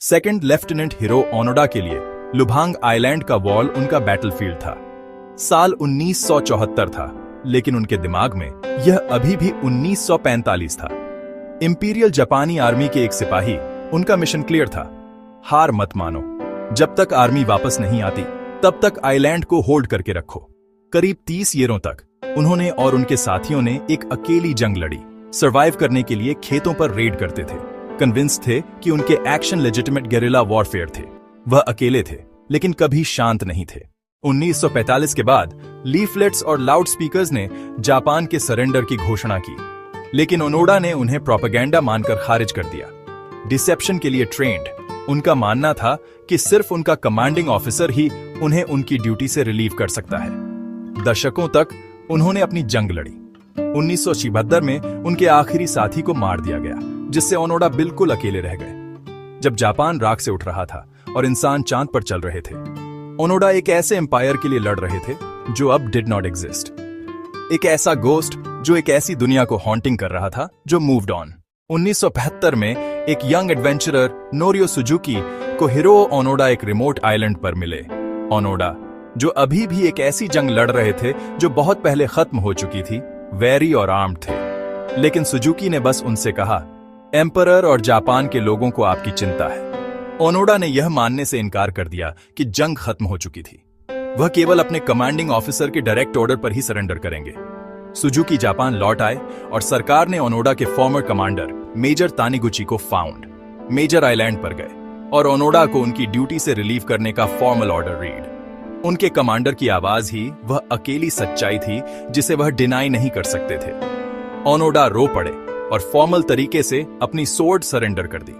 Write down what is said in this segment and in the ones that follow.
Second lieutenant hero Onoda के लिए लुभांग island का वॉल उनका बैटलफील्ड था। साल 1974 था, लेकिन उनके दिमाग में यह अभी भी 1945 था। इंपीरियल जापानी आर्मी के एक सिपाही, उनका मिशन क्लियर था, हार मत मानो। जब तक आर्मी वापस नहीं आती तब तक आइलैंड को होल्ड करके रखो। करीब 30 ईयरों तक उन्होंने और उनके साथियों ने एक अकेली जंग लड़ी। सर्वाइव करने के लिए खेतों पर रेड करते थे। कन्विंस थे कि उनके एक्शन लेजिटिमेट गेरिला वॉरफेयर थे। वह अकेले थे, लेकिन कभी शांत नहीं थे। 1945 के बाद लीफलेट्स और लाउड स्पीकर्स ने जापान के सरेंडर की घोषणा की, लेकिन ओनोडा ने उन्हें प्रोपेगेंडा मानकर खारिज कर दिया। डिसेप्शन के लिए ट्रेंड, उनका मानना था कि सिर्फ उनका कमांडिंग ऑफिसर ही उन्हें उनकी ड्यूटी से रिलीव कर सकता है। दशकों तक उन्होंने अपनी जंग लड़ी। 1976 में उनके आखिरी साथी को मार दिया गया, जिससे ओनोडा बिल्कुल अकेले रह गए। जब जापान राख से उठ रहा था और इंसान चांद पर चल रहे थे, ओनोडा एक ऐसे एम्पायर के लिए लड़ रहे थे जो अब डिड नॉट एग्जिस्ट। एक ऐसा गोस्ट जो एक ऐसी दुनिया को हॉन्टिंग कर रहा था जो मूव्ड ऑन। 1975 में एक यंग एडवेंचरर नोरियो सुजुकी को हिरो ओनोडा एक रिमोट आइलैंड पर मिले। ओनोडा, जो अभी भी एक ऐसी जंग लड़ रहे थे जो बहुत पहले खत्म हो चुकी थी, वेरी और आर्म्ड थे। लेकिन सुजुकी ने बस उनसे कहा, एम्परर और जापान के लोगों को आपकी चिंता है। ओनोडा ने यह मानने से इनकार कर दिया कि जंग खत्म हो चुकी थी। वह केवल अपने कमांडिंग ऑफिसर के डायरेक्ट ऑर्डर पर ही सरेंडर करेंगे। सुजुकी जापान लौट आए और सरकार ने ओनोडा के फॉर्मर कमांडर मेजर तानिगुची को फाउंड मेजर आइलैंड पर गए और ओनोडा को उनकी ड्यूटी से रिलीव करने का फॉर्मल ऑर्डर रीड। उनके कमांडर की आवाज ही वह अकेली सच्चाई थी जिसे वह डिनाई नहीं कर सकते थे। ओनोडा रो पड़े और फॉर्मल तरीके से अपनी सोर्ड सरेंडर कर दी।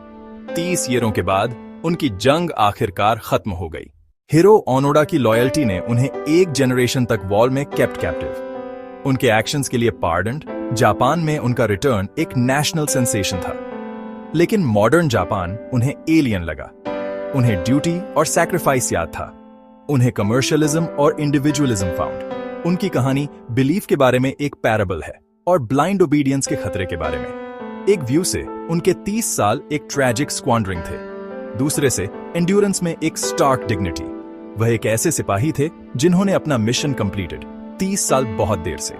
30 ईयरों के बाद उनकी जंग आखिरकार खत्म हो गई। हीरो ओनोडा की लॉयल्टी ने उन्हें एक जनरेशन तक वॉर में केप्ट कैप्टिव। उनके एक्शंस के लिए पार्डन्ड, जापान में उनका रिटर्न एक नेशनल सेंसेशन था। लेकिन मॉडर्न जापान उन्हें एलियन लगा। उन्हें ड्यूटी और सैक्रिफाइस याद था। उन्हें कमर्शियलिज्म और इंडिविजुअलिज्म फाउंड। उनकी कहानी बिलीफ के बारे में एक पैराबल है और ब्लाइंड ओबीडियंस के खतरे के बारे में। एक व्यू से उनके 30 साल एक ट्रैजिक स्क्वांडरिंग थे, दूसरे से एंड्योरेंस में एक स्टार्क डिग्निटी। वह एक ऐसे सिपाही थे जिन्होंने अपना मिशन कंप्लीटेड 30 साल बहुत देर से।